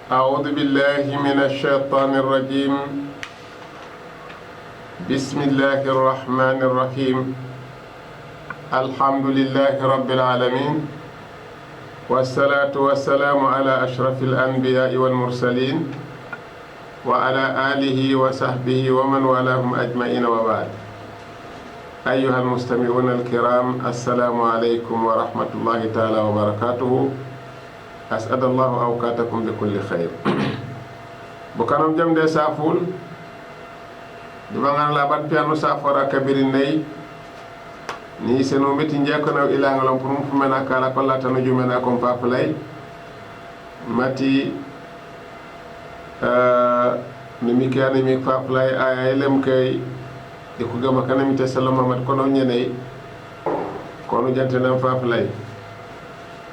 أعوذ بالله من الشيطان الرجيم. بسم الله الرحمن الرحيم. الحمد لله رب العالمين، والصلاة والسلام على أشرف الأنبياء والمرسلين وعلى آله وصحبه ومن والاهم أجمعين، وبعد. أيها المستمعون الكرام، السلام عليكم ورحمة الله تعالى وبركاته. أسعد الله أوقاتكم بكل خير. بكرم جمد سافول دبان لابان بيانو سافورا كبير ني ni seno meti jekono ila ngalon pour mu mena kala ko lata no jumena ko papalay mati ni mi kane mi papalay ay lem kay de ko gama kanami te sallallahu Muhammad kono ñeney kono jante nam papalay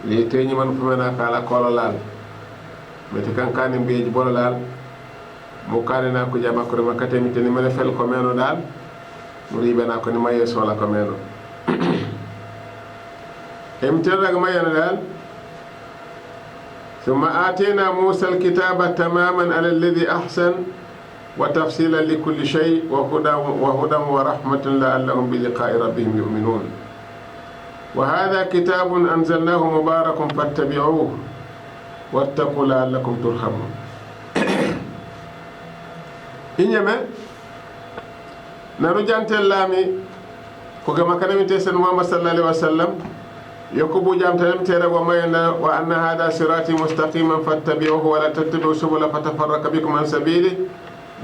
li teñi man fu mena kala ko lal meti kan kane beji bolo lal mo kane na ko jama ko ma katemi te ni mena fel ko meno dal mo ribena ko ni maye sola ko meno امتلك ما ينال. ثم آتينا موسى الكتاب تماما على الذي أحسن وتفصيلا لكل شيء وهدى ورحمة لعلهم بلقاء ربهم يؤمنون. وهذا كتاب أنزلناه مبارك فاتبعوه واتقوا لعلكم ترحمون. إنما نرجع اللامي كما كان متسن محمد صلى الله عليه وسلم يكبو جام تلم تيرا وأن هذا صراطي مستقيما فاتبعوه ولا تتبعوا سبل فتفرق بكم عن سبيله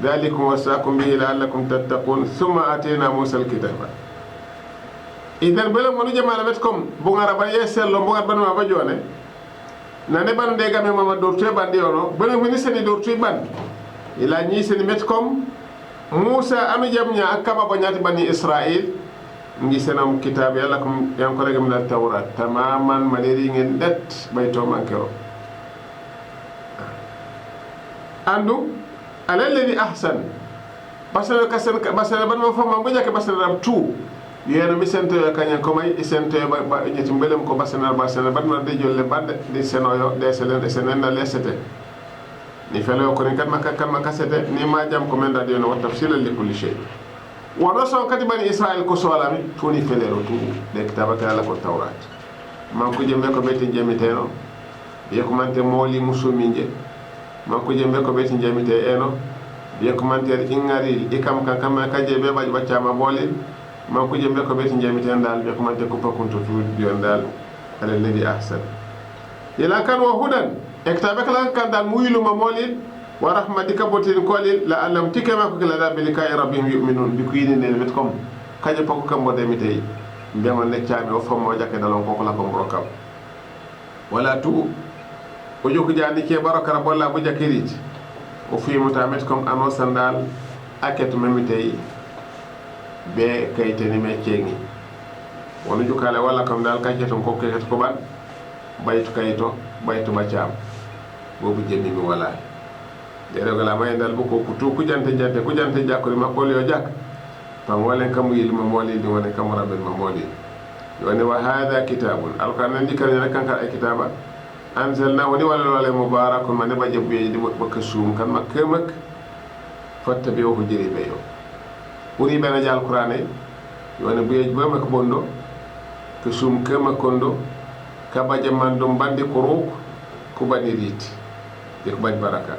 ذلكم وصاكم به لعلكم تتقون. ثم آتينا موسى الكتاب. إذن بلا منو جمال بتكم بغار با يسل بغار بن ما بجونه ناني بان ديغا مي ماما دورتي بان ديونو بلا مني سني دورتي بان إلا ني سني متكم موسى أنو جامنيا أكبا بنياتي بني إسرائيل ngi senam kitab yalla kom yan ko regam na tawrat tamaman maleri ngeen det bayto mankero andu alladhi ahsan basala kasan basala ban mo fama bu jake basala ram tu yeno mi sento kanya ko may sento ba ñeti mbelem ko basala ban na de jolle bande di senoyo de selen na lesete ni felo ko ni kan makka sete ni ma jam ko men da de no wa tafsila li kulli shay. ورسول كتب بني إسرائيل كسولامي توني فليرو تو لكتابك على التوراة ما كوجي ميكو بيتين جاميتينو يكو مانتي مولي مسومينجي ما كوجي ميكو بيتين جاميتينو يكو مانتي إنغاري إكام كان كما كاجي بيباج باتشاما بولي ما كوجي ميكو بيتين جاميتين دال يكو مانتي كوبا كنتو تو ديون دال على الذي أحسن إلا كان وهدى كتابك لان كان دال مويلو ما مولي ورحمة ديك بوتين كولي لعلهم تكما كلا دا بلقاء ربهم يؤمنون بكوين نلمتكم كاجي بوكو كم بودميتي بيامن نتيامي وفم وجاك دالون كوكو لكم بروكام ولا تو وجوك جاني كي بارك رب الله بوجا كيريت وفي متامتكم أنو سندال أكت مميتي be kayteni me cengi wonu jukale wala kam dal kayton ko kayto ko ban baytu kayto baytu bacam bobu jemi mi wala dere gala may dal bu ko kutu ku jante jakuri ma ko yo jak pam wala kam yil ma moli di wala kam rabel ma moli yoni wa hadha kitabun alquran ndi kan kan ka ay kitaba anzalna wani wala mubarakun man ba jabbe di bakka sum kan makkamak fattabi'uhu jiribe yo uri bena jal qur'ane yoni bu yej ba mak bondo ke sum kama kondo ka baje man dum bandi kuruk ku bani rit de ko baj baraka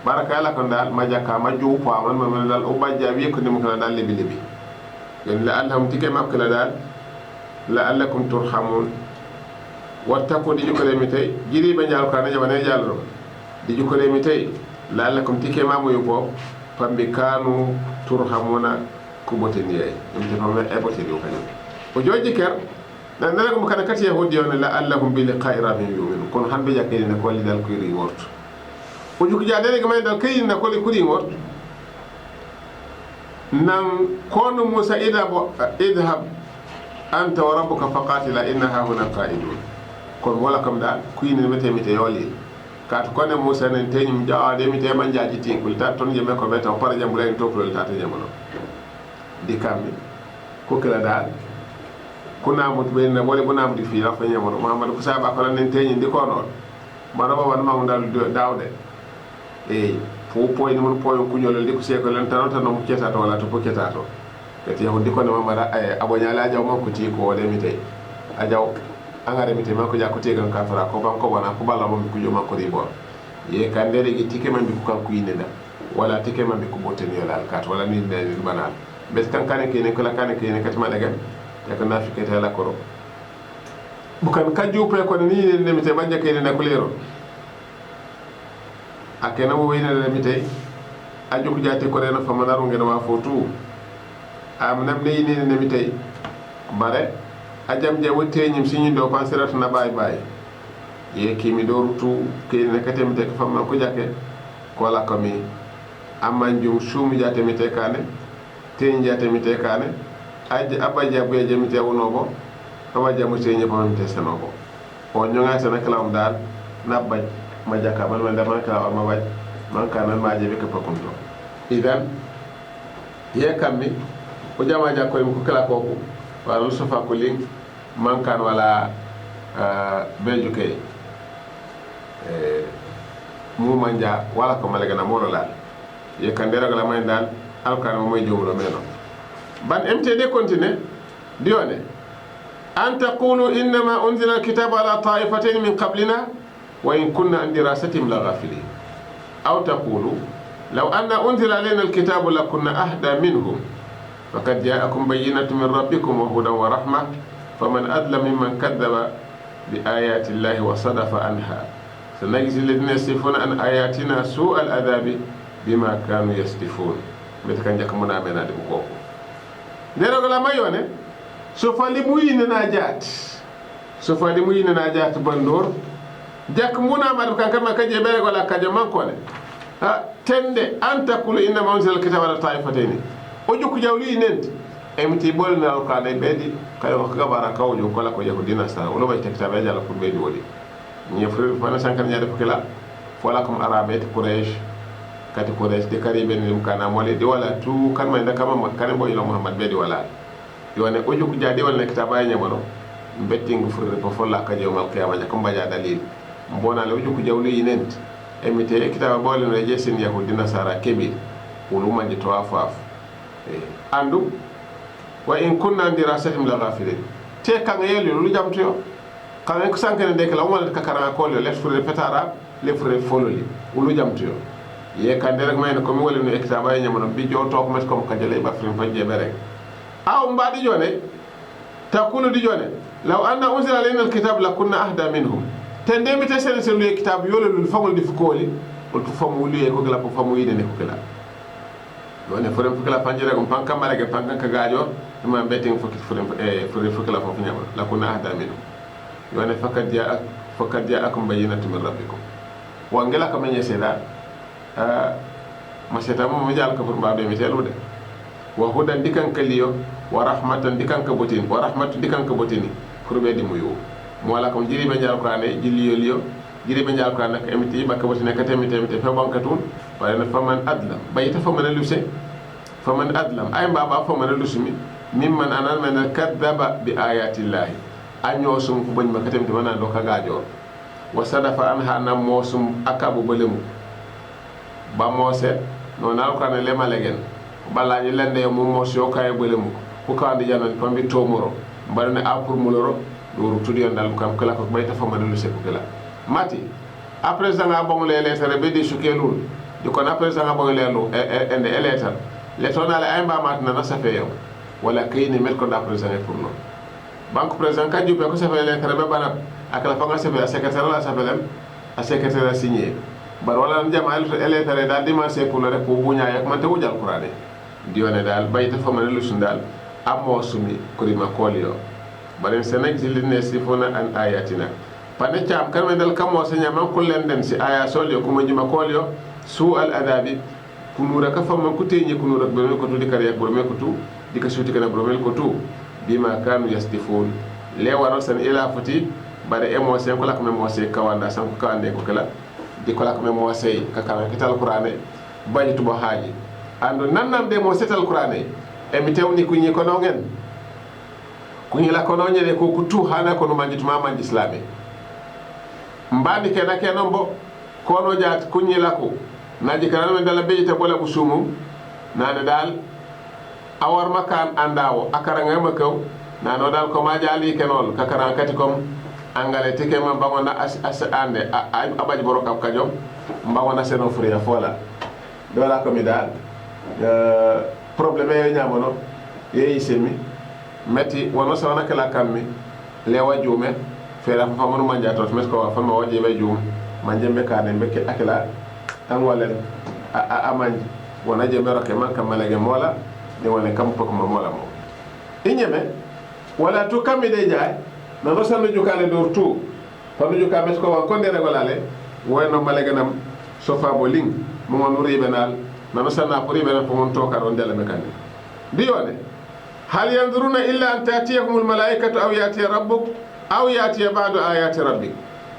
baraka la ko dal ma jakka ma jow paaman ma dal o bajja wi ko nim ko dal lebi yen la allahum tike makla dal la allakum turhamun wattaqu di jukole mi tay jiri be jall ko na jabane jallo di jukole mi tay la allakum tike ma moy bo pambe kanu turhamuna ku boteni ay dum te fam e boteni o kanyo o joji ker dan dal ko kana kati yahudi on la allahum bi liqa'i rabbihim yu'minun kon hambe jakene ne ko li dal ko ri worto o juki jadene gamay dal kayin na ko li kuri ngor nan kono musa idhab anta wa rabbuka faqatila innaha huna qa'idun kon wala kam dal kuyine mete yoli kat kono musa nen teñum jaade mi te man jaaji tinkul ta ton jeme ko beta para jambula en toplo ta ta jamono di kammi ko kala dal kuna mut be na bole buna mut fi la fa nyamoro muhammad ko saba ko nen teñi di ko non ma do wan ma dal dawde e fo poy ni mon poyo kuñol di ko se ko lan tan tan mo keta to wala to ko keta to kati yahudi ko ne mamara abonyala jaw man ko ti ko wala mi tay ajaw angare mi tay man ko jakote gan kafara ko ban ko wana ko bala mo ko joma ko ribo ye kandere gi tike man bi ko kan kuyine da wala tike man bi ko boten yo lal kat wala ni ne banal bes kan kane kene ko la kane kene kat ma daga ya ko nafikete la koro bukan kaju pe ko ni ne mi tay banje kene na ko lero akena mo wayna le mi tay aju ko jati ko rena fa manaru ngena ma fotu am nam ne yini ne mi tay bare ajam je wote nyim sinyi do pansirat na bay bay ye kimi do rutu ke ne katem te fa man ko jake ko la ko mi amanjum sumu jate mi te kane ten jate mi te kane aje abaja bu je mi te wono bo abaja mo te nyefa mi te sanobo o nyonga tan kalam dal na baj ma jaka man man dama ka ma baj man kana ma je be ko pakunto idan ye kammi o jama jakko ko kala koku wala sofa ko ling man kan wala beju kay mu manja wala ko malaga na molo la ye kandera gala may dal alkan mo moy jowlo meno ban mtd continue dione an taqulu inma unzila alkitabu ala taifatayn min qablina wa in kunna an dirasatihim la ghafilin aw taqulu law anna unzila alayna alkitabu lakunna ahda minhum faqad ja'akum bayyinatun min rabbikum wa hudan wa rahmah faman adla mimman kadzaba bi ayati llahi wa sadafa anha sanajzi alladhina yasifuna an ayatina su'a al'adabi bima kanu yastifun bet kan jak mona mena de ko nero gala mayone so fali muyina na jaat so fali muyina na jaat bandor jak mona ma kan kama kaje bere wala kaje mankone ha tende anta kulu inna manzil kitaba la taifataini o jukku jawli nent emti bolna alqana bedi kayo kabara kawjo kola ko yako dina sa wala bay tektabe jala pour bedi wodi ni frère fana sankar nyaade fakila fola comme arabet quraish kati quraish de karibe ni kana mole di wala tu kan may ndaka ma kan boy no muhammad bedi wala yone o jukku jade wala kitaba nyamano betting frère ko fola ka jew mal qiyama ja kom baja dalil mbona le o jukku jawli nent emite kitaba bolna jesin yako dina sara kebi uluma di tawafaf andu wa in kunna dirasatihim la ghafilin te kan yeli lu jamto yo kan ko sankene de kala wala ka kara ko le fure petara le fure fololi lu jamto yo ye kan de rek mayne ko mi wala no ekitaba e nyamano bi jo tok mes ko ka jale ba frim fanje be rek aw mbadi jone takunu di jone law anna unzila alayna alkitab la kunna ahda minhum tende mi te sene selu kitab yolo lu famul di fukoli o tu famu lu e ko gala ko famu yide ne ko gala wone fure fukala fanjere ko panka malage panka ka gajo ma betting fure fukala fofu nyama la kunna ahda minhum yone fakad ja'akum bayyinatun min rabbikum wa ngela ka menye seda maseta mo jall ka furba be metelu de wa hudan dikan kaliyo wa rahmatan dikan ka botin wa rahmatu dikan ka botini furbe di muyo mo wala ko jiri be jall ko ane jilliyo liyo jiri be jall ko ane ka emiti makka botine ka temite fe bankatun wala faman adlam bayta faman lusé faman adlam ay baba faman lusmi mimman anan man kadaba bi ayati llahi anyo sum ko bagn makatem te wana do ka gajo wa sadafa anha nam mosum akabu belemu ba mose no na ko ne lema legen balla ni lende mo mosyo kay belemu ko ka andi janan pambi tomoro barne a pour muloro do tudi andal kam kala ko bayta faman lusé ko kala mati après ça nga bon les lettres be di sukelul di ko après ça nga bon lelu ende eletal le tonale ay mba matna na safe yow wala kayni met ko d'après ça pour non banque président ka jupe ko safe lettre be banat akala fa nga safe secrétaire la safe lem a secrétaire signé bar wala jamal lettre dal dimanche pour le rek ko buña yak man te wujal qur'ane dione dal bayta fa man lu sundal amo sumi kurima kolio baren senek ziline sifuna an ayatina pane cham kan dal kamo senya man kullen den si aya solio kuma jima kolio su al adabi kunura ka fam ko teñi kunura be ko to dikare yak borome ko tu dika suti kana borome ko tu bima kanu yastifun le waro san ila fati bare emotion ko lak me mose kawanda san ko kawande ko kala di ko lak me mose ka kala kital qur'ane bayi to bo haaji ando nannam de mo setal qur'ane e mi tewni ko ñi ko no ngen ko ñi la ko no ñene ko ko tu hana ko no manjitu mamman islami mbani kena kenon bo ko no jaat ko ñi la ko naji kana men dala bejita bola bu sumu nane dal awar makan andawo akara ngama kaw nano dal ko ma jali kenol kakara kati kom angale tike ma bangona as ande abaji boro kam kajom mbawona seno furiya fola dola ko mi dal problème yo nyamono yeyi semi metti wono sawna kala kammi lewa jume fera fa monu manja to mes ko fa ma waje be jum manjembe kane mbeke akela tan walen a manji wona je mero ke man kamalage mola ni wona kam pok mo mola mo inyeme wala to kamide jaay na no sanu jukale dor tu panu juka mes ko wan ko ndere golale woyno malage nam sofa bo ling mo mon ribenal na no sanna ko ribenal ko mon to karon dele me kan dione hal yanzuruna illa an tatiyahumul malaikatu aw yati rabbuk aw yati ba'du ayati rabbik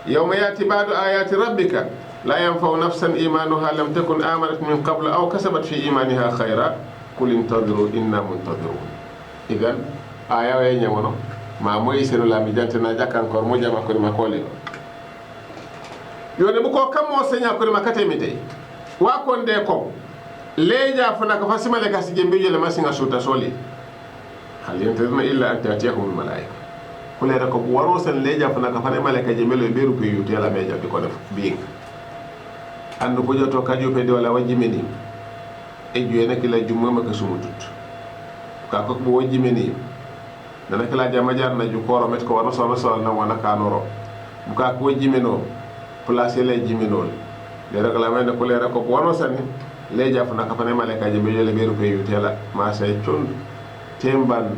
yawma yati ba'du ayati rabbika la yanfa'u nafsan imanuha lam takun amanat min qabl aw kasabat fi imaniha khayra qul intadhiru inna muntadhirun idan aya way nyamono ma moy senu la mi jantena jakkan kor mo jama ko ma kole yone bu ko kam mo senya ko ma kate mi tay wa kon de ko leja fana ka fasimale ka si jembe yele masinga suta soli hal yantazuna illa an tatiyahum al malaika kule rako waro sen leja fana ka fane malaika jemelo beru ko yuti ala meja bi ko def bi andu ko joto kajo pe de wala waji meni e juyene kila jumma ma ka sumutut ka ko bo waji meni dana kala jama jar na ju koro met ko wano so na wana kanoro bu ka ko jimeno placer le jimenol le rek la men ko le rako wano sani leja fana ka fane malaika jemelo le beru ko yuti ala ma say chund temban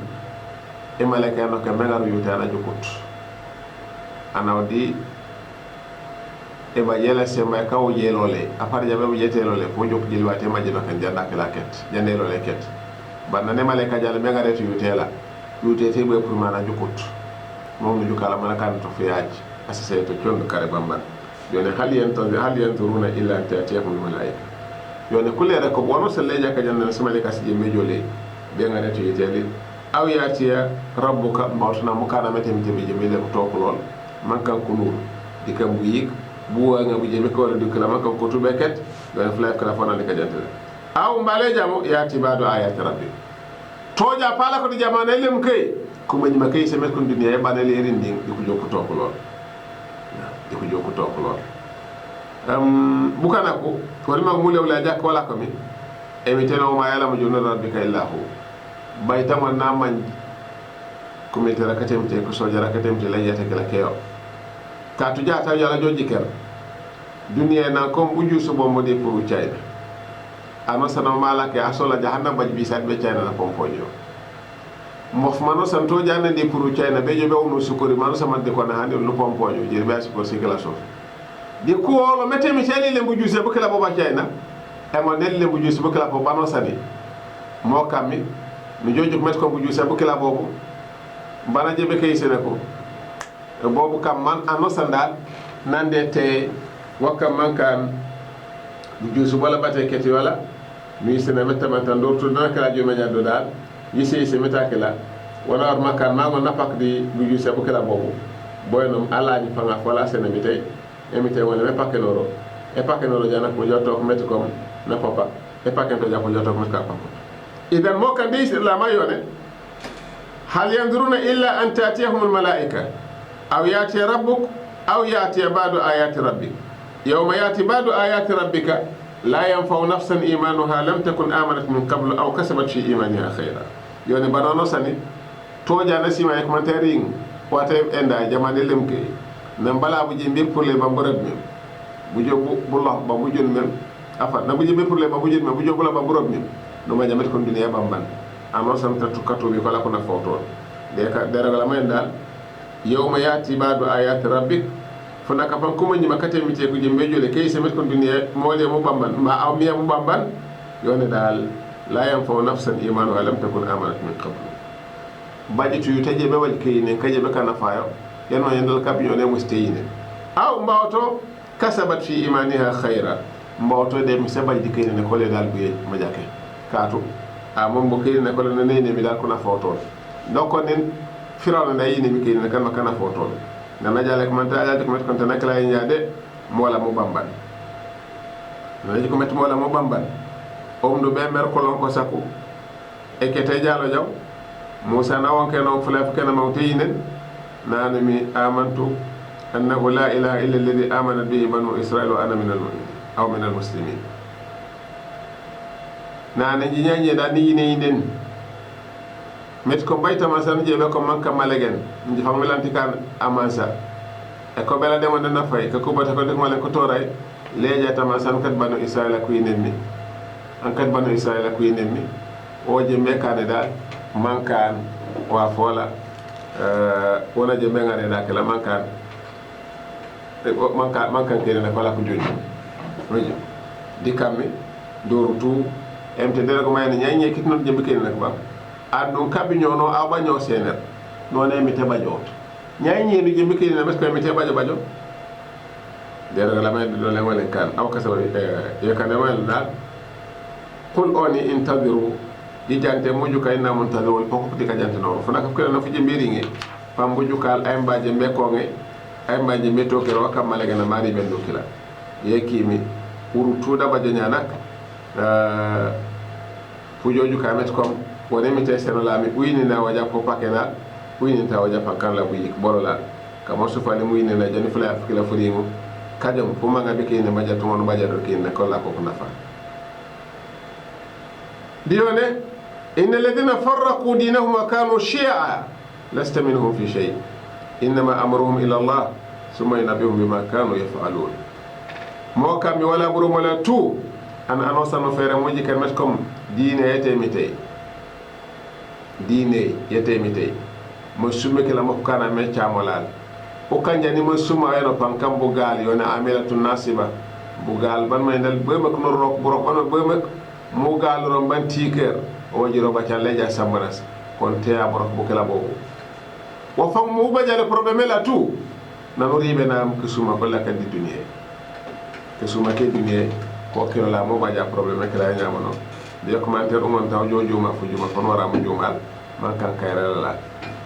e malaika no ka megaru yuti ala jukut anawdi e ba yela sema kaw yelole apar jabe bu yetelole fo jok jilwate majino kan janda kala ket jandelole ket banna ne malaika jale megare to yutela yutete be pour mana jukut mom no jukala mana kan to fiyaji asase to condo kare bamban yone hal yanturuna illa tatiyahum malaika yone kulere ko bono se leja ka janna se malaika si jembe jole be ngare to yutele aw yatiya rabbuka mawtuna mukana metem jembe jembe le to ko lol man kan kunu dikam bu yik buwa nga bu jeme ko wala dukala makko ko to beket do fla ko la fona le ka jantale aw mbale jamu yati badu ayati rabbi toja pala ko di jamana lem kay ko mani makay se met ko duniya e banale rinding di ko jokku to ko lol di ko jokku to ko lol bukana ko wala mag mu lewla jak wala ko mi e mi teno ma yala mo jonna rabbika illahu baytama na man ko mi tera katemte ko so jara katemte la yata kala keyo ka tu jata yala joji ker duniya na kom buju so bombo de pour China ano sana mala ke asola jahannam baj bi sat be China la pompojo mof mano santo janna de pour China be jobe wono sukori mano sama de ko na hande no pompojo je be asiko sikala so de ko lo mete mi teli le buju se bukala boba China e mo del le buju se bukala bo bano sani mo kammi mi jojo met ko buju se bukala bobo bana je be kay senako bobu kam man ano sandal nande te wakka man kan du jusu wala bate keti wala mi sene metta man tan do to dana kala jome nyado dal yisi se meta kala wala ar makan ma ngona pak di du jusu bu kala bobu boynom alaji fanga wala sene mi tay emite wala me pakenoro e pakenoro jana ko jotto ko metti kom na papa e pakento jako jotto ko metti papa idan mo kan dis la mayone hal yanzuruna illa an tatiyahumul malaika aw yati rabbuk aw yati ba'du ayati rabbik yawma yati ba'du ayati rabbika la yanfa'u nafsan imanuha lam takun amanat min qablu aw kasabat fi imaniha khayra yone banono sani toja na sima e commentaire wata enda jamade lemke nan bala bu jembe pour les bamborat mi bu jobu bu lox ba bu jon mem afa na bu jembe pour les ba bu jon mem bu jobu la ba borot mi no ma jamet kon dunya bamban amo sam tatu kato bi ko la ko na foto de ka dara la may dal yawma yati ba'du ayati rabbik fana ka fan kuma nyima kate mite ko jembe jole kay se met kon duniya mole mo bamban ma aw miya mo bamban yone dal la yanfa nafsan imanu lam takun amanat min qabl baji tu taje be wal kay ne kaje be kana fayo yano yandal kab yone musteyine aw mbawto kasabat fi imaniha khayra mbawto de mi sabal di kay ne ko le dal bu ma jake kaatu a mom bo kay ne ko le ne mi dal ko na foto donc nen firawna nday ni mi kay ne kan makana foto na jale ko man ta ala ko met kon tan kala nyaade mo wala mo bamban naji ko metti mola mo bambal omdu be mer kolon ko sakku e kete jalo jaw Musa na wonke non fulaf kana mawtayinen nana mi amantu annahu la ilaha illa alladhi amana bihi banu israil wa ana min al-mu'minin aw min al-muslimin nana jinyanye da ni yine yinden met ko bayta masan jebe ko manka malegen ndi familanti kan amansa e ko bela demo na fay ko bata ko de malen ko toray leja tamasan kat banu israil ko yinenni an kat banu israil ko yinenni o je mekane dal mankan wa fola wona je mengane da kala mankan kene na fala ko joni rojo dikammi dorutu emte dere ko mayne nyanye kitnon jembe kene nak ba adon kabi nyono awa nyo sener none mi te bajo nyanye ni jembe kene na mesko mi te bajo dere la may do le wala kan aw kasaw e kan wala dal qul oni intadiru di jante moju kay na muntadiru ko ko tika jante no fana ko na fuje mbiri nge pam boju kal ay mbaje mbeko nge ay mbaje meto ke ro kam malaga na mari bendo kila yekimi uru tuda bajo nyanak fujoju kamet kom woni mi te seno lami uyini na waja ko pakena uyini ta waja pakkan la buyi borola kamo sufani muyini na jani fula afkila furingo kajam fu manga be kene maja to mon baja do kene ko la ko nafa dione inna alladhina farraqu dinahum wa kanu shi'a lasta minhum fi shay inma amruhum ila Allah thumma yunabbihuhum bima kanu yaf'alun mo kam mi wala buru wala tu an anosa no fere moji kan met comme diine yete mitay mo summe kala mo kana me chamolal o kanjani mo suma eno pankam bugal yona amilatu nasiba bugal ban may dal be mak no rok burok ono be mak mo gal ro ban tiker o jiro ba ca leja sambaras kon te aborok bu kala bobu wa fam mo bajale problème la tout nanu ribe nam ke suma ko la kan di dunya ke suma ke dunya ko kilo la mo baja problème kala nyamano de commentaire umon taw jojuma fujuma kon wara mo jumal man kan kayra la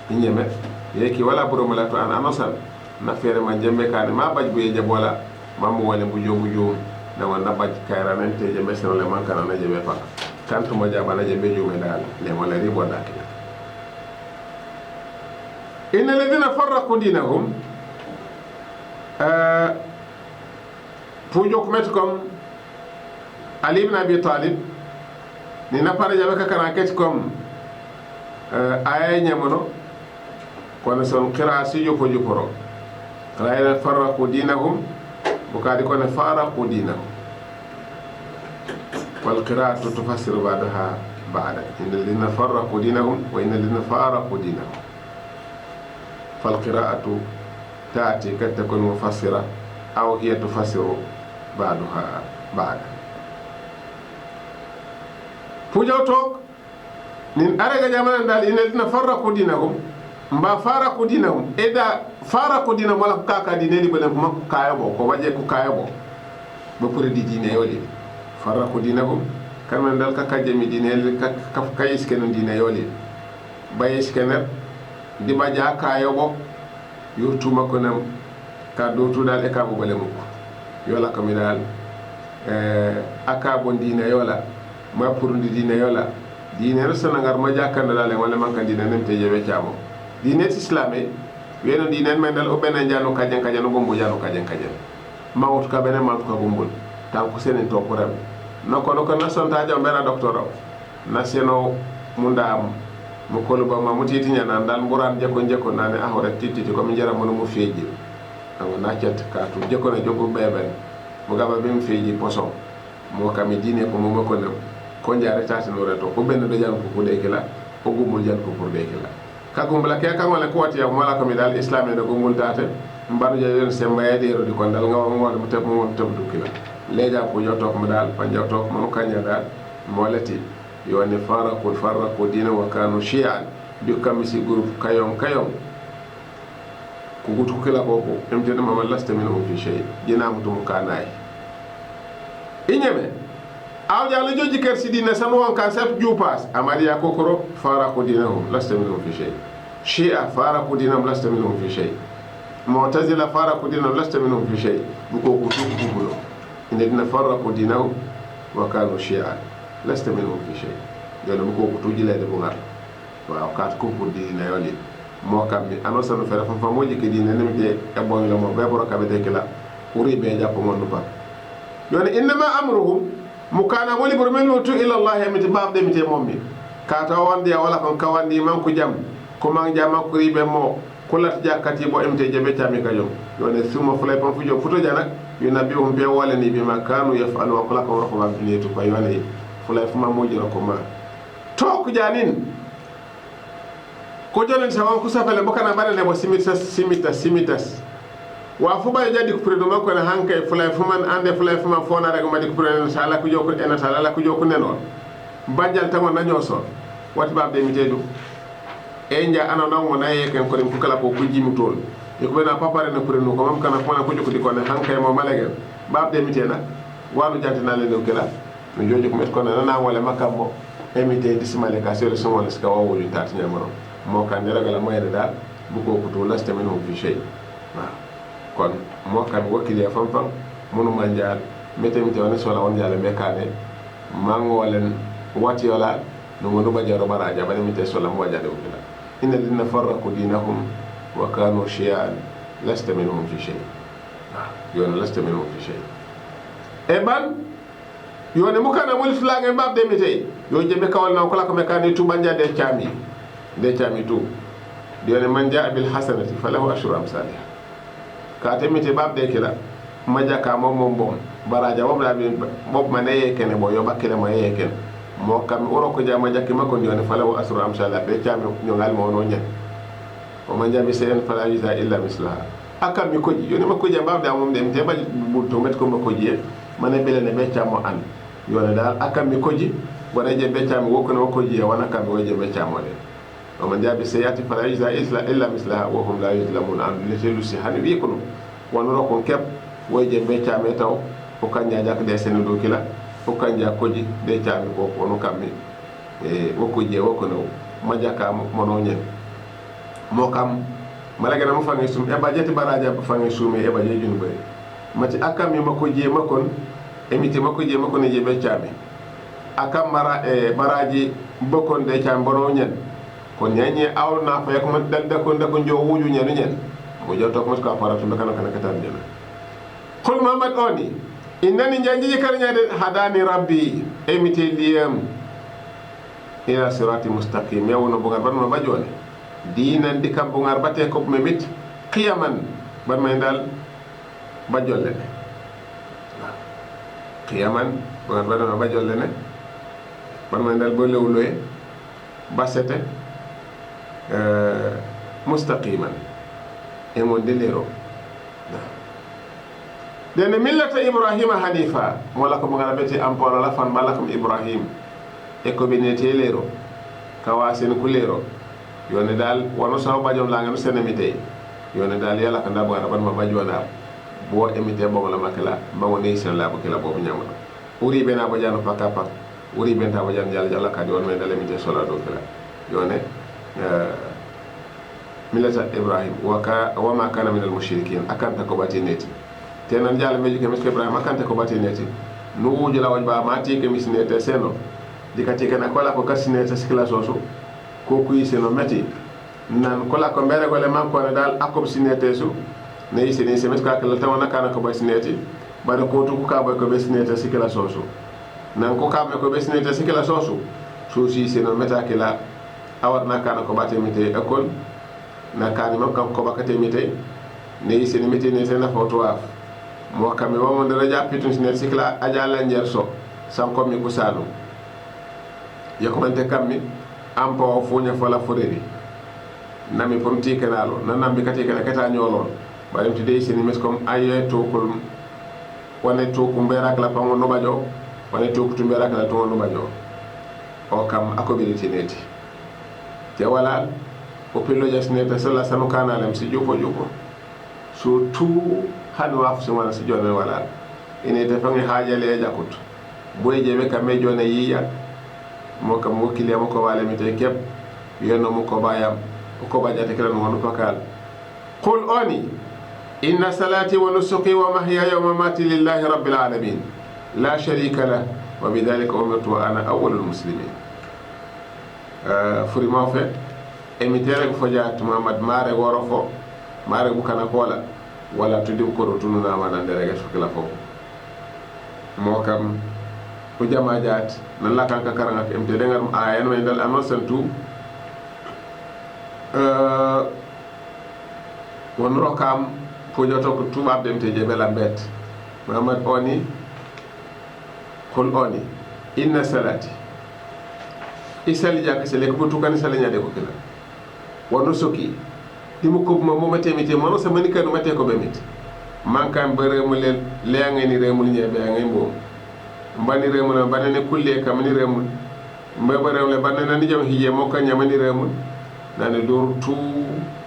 inyeme yeki wala buro mala to an anosan na fere man jembe kane ma baj bu yeje bola mam wala bu jobu na wala baj kayra men te jembe sen le man kan na jebe fa kantu mo jaba na jebe jume dal le wala ribo dakila inna alladhina farraqu dinahum pujo ko met kom Ali ibn Abi Talib ni na pare jabe ka kana ket kom aya nyamono kono son qira si jofo joforo layla farraqu dinahum bukadi kono faraqu dinahum wal qira'atu tufassiru ba'daha ba'da innal ladhina farraqu dinahum wa innal ladhina faraqu dinahum fal qira'atu ta'ti kad takun mufassira aw hiya tufassiru ba'daha ba'da fujotok nin araga jamana dal innal ladhina farraqu dinahum mba faraqu dinahum eda faraqu dinahum wala kaka dineni balen ko makko kayabo ko waje ko kayabo bo pour di dine yoli faraqu dinahum kan dal kaka jemi dinel ka kayis ken dine yoli bayis kener di baja kayabo yurtuma ko nam ka do to dal e ka bo balen ko yola ko mi dal aka bon dine yola ma pour di dine yola dine resana ngar ma jakkan dal wala man kan dine nem te jebe chamo dine islamé weno dine men dal o benen janu kajen kajen gombo janu kajen mawut ka benen man ko gombol tan ko senen to puram noko na sonta jam bera docteur na seno mundam mo koluba ma mutiti nyana dal mburan jekko nane ahore tititi ko mi jara mono mo feeji aw na cet ka to jekko na jogo beben mo gaba bim feeji poso mo kam dine ko mo ko ne ko jaare tati no reto ko ben do janu ko de kila o gomol jan ko pour de kila kagumbala ke kan wala ko wati mala ko mi dal islam ne gomol tate mbaru je yon semba yede ro di kon dal ngaw mo mo teb du kila leja ko jotok mo dal panja tok mo kanya dal mo lati yoni faraqu dina wa kanu shi'an dukkan misi groupe kayom ko gutu kila ko emtene ma lasta minhum fi shay dina mutum kanay inyeme aw jalla joji ker sidina san won kan sap jupas amaliya kokoro faraqu dinahum lasta minhum fi shay shi'a faraqu dinahum lasta minhum fi shay mu'tazila faraqu dinahum lasta minhum fi shay bu ko gutu bulo الذين فرقوا دينهم وكانوا شيعا لست منهم في شيء يولا مكو كتوجي لا دبونغار waaw kat ko pour dina yoli mo kam mi ano sanu fere fa moji ke dina nem de e bon la mo be boro kabe de kila uri be japp mon ba yoni inma amruhum mukana wali bor men tu ila allah mi tibab de mi te mommi kata wande wala kon kawandi man ko jam ko man jama ko ribe mo kulat jakati bo emte jebe tami kajo yoni suma fulay pam fujo futo jana yunabi on be wala ni be makanu yafalu wa kula ko ko ba binetu ko yoni fulay fuma moji ko ma to ko janin ko jonen sawan ku safale bokana barale bo simitas wa fu bay jadi ko predo makko na hankay fulay fuman ande fulay fuman fona rek madi ko predo sala ko joko en sala ko joko nenon banjal tango nanyo so wati babbe mi tedu e nja ana nango naye ken ko dem kala ko jimi tol e ko bena papare na predo ko mam kana fona ko joko diko ne hankay mo malage babbe mi tena walu jantina le do kala no jojo ko met ko na wala makambo e mi te dismale ka sele so wala ska wawu tat nyamaro mo kan ne ragala moyede dal bu ko ko to lasta minhum fi shay kon mo kan wakili ya fam fam munu manjal metem te wona sola won jale mekane mango walen wati wala no mo ba jaro baraja bani mi te sola mo wajade wala inna lin farraqu dinahum wa kanu shiyan lasta minhum fi shay yona lasta minhum fi shay e ban yone mo kana mo flaga mbabde mi te yo jebe kawal na ko la ko mekane tu banjade chami de chami tu dione man jaa bil hasanati falahu ashru amsalih ka temite babde kila maja ka mom bom baraja wabla bi bob manaye kene bo yo bakile mo yeye ken mo kam woro ko jama jakki makko dione falahu ashru amsalih de chami nyongal mo no nyen o man jaa bi sen fala yuza illa mislaha akam mi koji yone makko jaa babde mom dem te bal bu to met ko makko jiye mané belene be chamo an yone dal akam mi koji wona je be chami wokono makko jiye wana kam woje be chamo de ومن جاء بالسيئات فلا يجزى إلا مثلها وهم لا يظلمون عن لتلو سيحان بيكونوا ونروكم كيب ويجي بيتا ميتاو وكان جاك دي سنو كلا وكان جاك كوجي دي تامي بوك ونكامي وكوجي وكنو ما جاكا منونين موكام ملagana mo fangi sum e bajeti baraja fangi sumi e baje junu bari mati akam mi mako je makon emiti mako je makon je be tiami akam mara e baraji bokon de tiam bono nyen kon nyanye aw na fa ko dal da ko ndako jo wuju nyen nyen mo jotto ko ko apparatu be kana kana katan jena qul muhammad oni innani janji kar nyaade hadani rabbi emiti liyam ila sirati mustaqim yawno bugar ban ma bajone dinan di kam bugar bate ko memit qiyaman ban may dal bajolle ne qiyaman bugar ban ma bajolle ne ban may dal bo lewloye basete mustaqiman e mon delero dene millata ibrahima hanifa wala ko ngala beti ampora la fan malakum ibrahim e ko benete lero kawasen kulero yone dal wono saw bajom la ngam senemite yone dal yalla ka ndabo ban ma bajona bo emite bo la makala ba woni sen la ko kala bo nyama uri bena bajano paka pak uri benta bajan jalla ka di won men dal emite sola do kala yone millata ibrahim wa ma kana min al mushrikin akanta ko batineti tenan jalla meji ke miske ibrahim akanta ko batineti no wuji la wajba mati ke misnete seno dikati kana kola ko kasinete skila soso ko kuyi seno meti nan kola ko mbere gole man ko dal akob sinete su ne yisene se meska kala tawana kana ko basineti bada ko to ko ka boy ko basinete skila soso nan ko ka ko basinete skila soso so si seno meta kila awat na kana ko bate mite ekol na kani mam kam ko bakate mite ne yisene mite ne sena foto af mo kam mo mo dara jappitu ne sikla ajala njerso san ko mi kusalo yakomante kammi ampo funya fala foreri nami pomti kanalo nanam bi kati kana kata nyolon bayam ti dey seni mes kom aye to ko wone to ko mbera kala pango no bajo wone to ko to mbera kala to no bajo o kam akobiliti neti te wala o pillo jasneta sala sanu kana lam si joko so tu hanu af so wala si jone wala ine te fangi haajale jakut boy jebe kam me jone yiya mo kam wakili mo ko wala mi te kep yeno mo ko bayam ko bajate kala no wono pakal qul oni inna salati wa nusuki wa mahyaya wa mamati lillahi rabbil alamin la sharika lah wa bidhalika umirtu wa ana awwalul muslimin. Furima fe emitere ko fojat Muhammad mare woro fo mare bukana kola wala tudim ko tununa mana ndere gas fukila fo mo kam ko jama jaat nan la kan ka karanga ke emte dengar ayen way dal amal santu won rokam fojoto ko tubab demte je bela bet Muhammad oni kul oni inna salati isali jak sele ko tukani sale nyade ko kila wono soki dimu ko mo matemite mono sa mani kanu mate ko bemit mankam bare mo le ngani remul nyebe ngay mbo mbani remul banane kulle kam ni remul mbaba remul banane ni jam hije mo kanya mani remul nane dur tu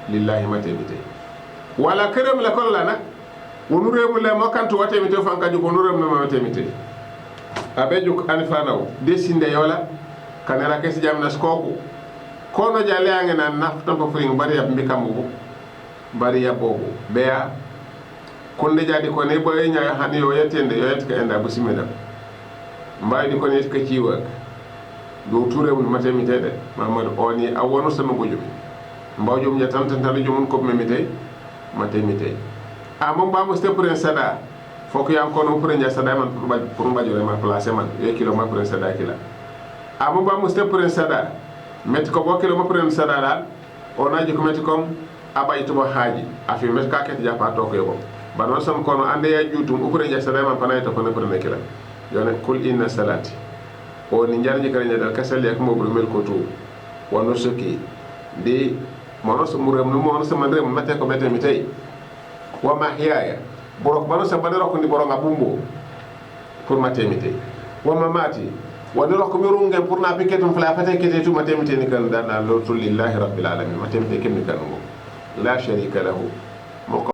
lillahi matemite wala kerem la kolla nak wonu remul le mo kantu watemite fanka ju ko remul ma matemite abejuk anfanaw desinde yola kanera kesi jam nas koku kono jale ange nan naftan ko fring bari yab mbikamugo bari yabogo beya konde jadi ko ne boye nya hani yo yetende yo yetka enda busimeda mbaydi ko ne ka ciwa do touré mun matemite de Mamadou oni awono sama gojum mbawjum nya tan jum ko memite matemite amon ba mo stepren sada foko yan kono pren nya sada man pour mbajure ma placer man e kilo ma pren sada kila amon ba mo stepren sada metti ko bokelo ma pren sada dal onaji ko metti kom abaytu mo haji afi met ka ket japa to ko yobo banon sam kono ande ya jutum upre ja sada man panayto ko ne pren kila yone kul inna salati o ni jarni kala nyadal kasal yak mo bru mel ko to wono soki de mono so muram no mono so mandre mo mate ko bete mi tay wa mahyaya borok bano sa badero ko ni boronga bumbo pour mate mi tay wa mamati woni rokko mi rungen pour na piketum fla fate kete tu mate mi tay ni kan dana lo to lillahi rabbil alamin mate mi tay kemni kan mo la sharika lahu mo ko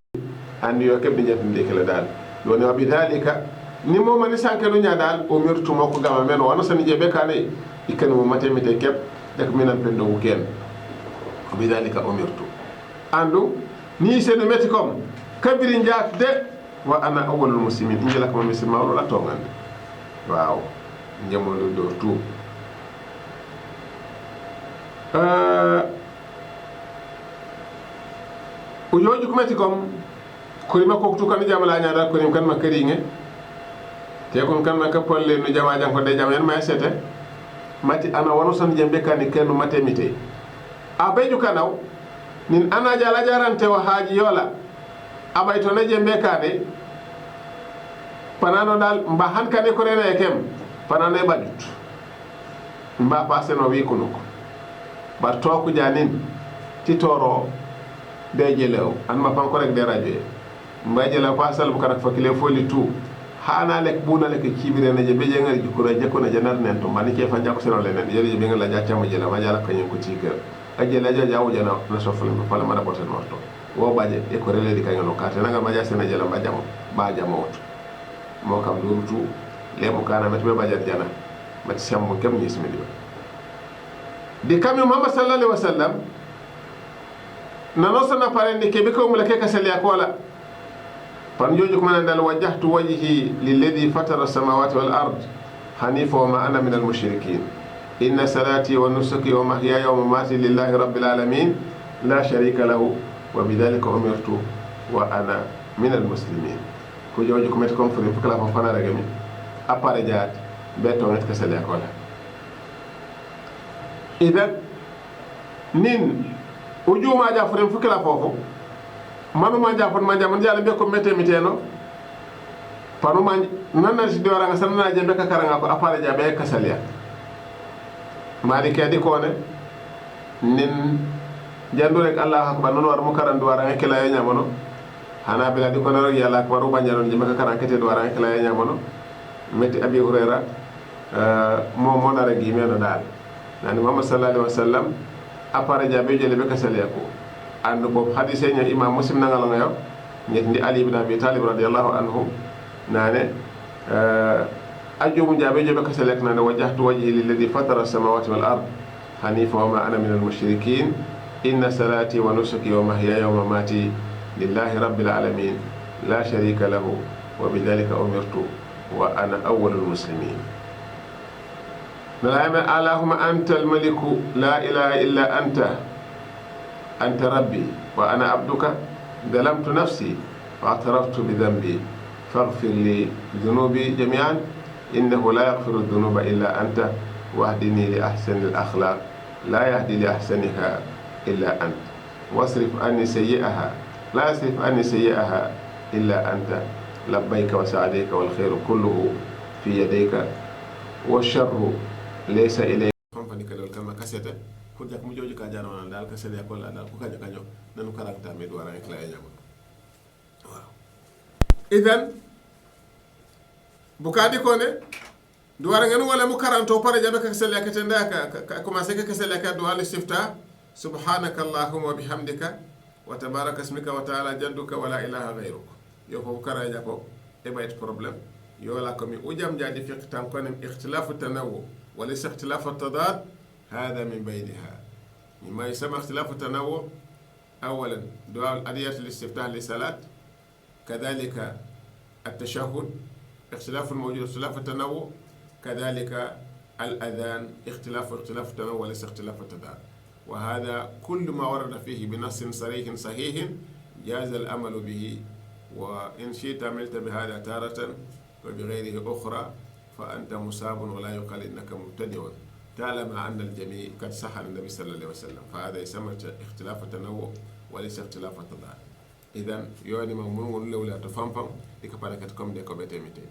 andi yo kebbi jefinde kala dal woni wa bidhalika ni mo mani sanke no nyaadal o mirtu mako gama men wono sani jebe kane ikene mo matemite kep dak minan pendo wuken bidalika umirtu andu ni se no meti kom kabiri njaat de wa ana awwalul muslimin injala ko muslima wala tongande waaw njamondo do tu o joju ko meti kom ko rima ko tu kan jamala nyaadal ko rim kan makari nge te kon kan ma kapolle no jama jam ko de jam en ma sete mati ana wono son jembe kan kenu matemite abeju kanaw nin ana jala jarante wa haji yola abay to na jembe kade panano dal mba han kane ko rena e kem panano e badut mba passe no wi kunuko bar to ko janin titoro de jelew an ma pan ko rek de radio mba jela pasal bu karak fakile foli tout hana lek buna lek kibire na je beje ngal jukura jekko na janar nen to mani ke fa jakko sero lenen yeri je bengal la jacca ma jela ma jala kanyen ko tiker aje la jaja o jana na sofle ko fala mara boten morto wo baje e ko rele di kanyo karte na ma jase na jela ma jamo ba jamo mo kam durutu le mo kana metbe baje jana mat sammo kam ni ismi di kam Muhammad sallallahu alaihi wasallam nano sana parende ke be ko mo leke ka sel yakola فنجوجك من أن وجهت وجهي للذي فطر السماوات والأرض حنيفا وما أنا من المشركين إن صلاتي ونسكي ومحياي ومماتي لله رب العالمين لا شريك له وبذلك أمرت وأنا من المسلمين كجوجك متكم في فكلا فانا رجمي أبارجات بيتو متكسل يقول إذا نين وجوما جافرين فكلا فوفو manuma japon ma jaman jala be ko mete miteno panuma nanna si dora nga sanna je be ka karanga ko apare jabe kasalia mari kedi ko ne nin jandu rek allah akbar non war mo karan duwara nga kila ya nyamono hana bila di ko na rek yalla akbar ba nyaron je be ka karanga kete duwara nga kila ya nyamono meti abi hurayra mo mo na rek yimeno dal nani muhammad sallallahu alaihi wasallam apare jabe je be kasalia ko andu bob hadise nya imam muslim nangal ngayo ñetti ali ibn abi talib radiyallahu anhu nane ajumu jabe jobe kaselek nane wajhtu wajhi lilladhi fatara as-samawati wal ard hanifa wa ma ana min al-mushrikeen inna salati wa nusuki wa mahyaya wa mamati lillahi rabbil alamin la sharika lahu wa bidhalika umirtu wa ana awwalul muslimin. نعم اللهم أنت الملك لا إله إلا أنت ربي وأنا عبدك ظلمت نفسي واعترفت بذنبي فاغفر لي ذنوبي جميعا إنه لا يغفر الذنوب إلا أنت واهدني لأحسن الأخلاق لا يهدي لأحسنها إلا أنت واصرف عني سيئها لا يصرف عني سيئها إلا أنت لبيك وسعديك والخير كله في يديك والشر ليس إليك. فانفاني كدول كما كسيته كنت mu joju ka jano nan dal ka sele ko la dal ko kaja kanyo nanu karanta me do ran kala nyama waaw idan bukadi ko ne do wara ngenu wala mu karanto pare jabe ka sele ka tenda ka commencer ka sele ka do al istifta subhanaka allahumma wa bihamdika wa tabaraka ismika wa ta'ala jadduka wa la ilaha ghayruk yo ko karaja ko e bayt problem yo la ko mi ujam jadi fiqh tan ko nem ikhtilafu tanawu وليس اختلاف التضاد هذا من بينها مما يسمى اختلاف التنوع. أولا دعاء أدعية الاستفتاح للصلاة كذلك التشهد اختلاف الموجود اختلاف التنوع كذلك الأذان اختلاف التنوع وليس اختلاف التضاد. وهذا كل ما ورد فيه بنص صريح صحيح جاز الأمل به وإن شئت عملت بهذا تارة وبغيره أخرى فأنت مصاب ولا يقال إنك مبتدع تعلم أن الجميع قد صح عن النبي صلى الله عليه وسلم. فهذا يسمى اختلاف التنوع وليس اختلاف التضاد. إذن يوني ممنون لولا تفهمهم لكبارك تكم ديكو بتمتين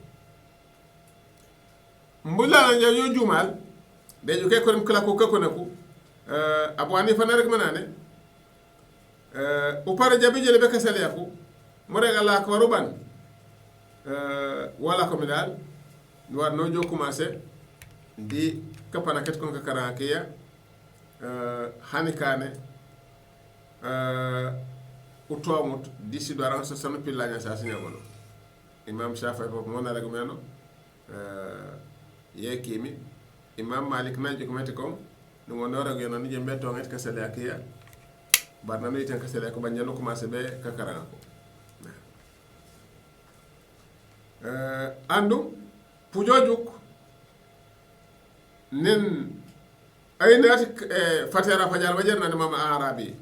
مبلا نجا جمال ديجو كي كورم كلا كوكا كونكو أبو حنيفة نرك منانه وبار جابي جلي بك سلياكو مرغ الله أكبر بان ولا كمدال دوار نوجو كوماسé di kapana ket kon ka karakiya hani kane utomut di si doran so sanu pillanya sa sinya gono imam shafi'i ko mo na rag meno yekimi imam malik naji ko meti kom no wono rag yono ni jembe to nget ka salakiya barna no iten ka sala ko banjano commencé be ka karako andu pujojuk nin ay naati fatera fajar wajar na mama arabi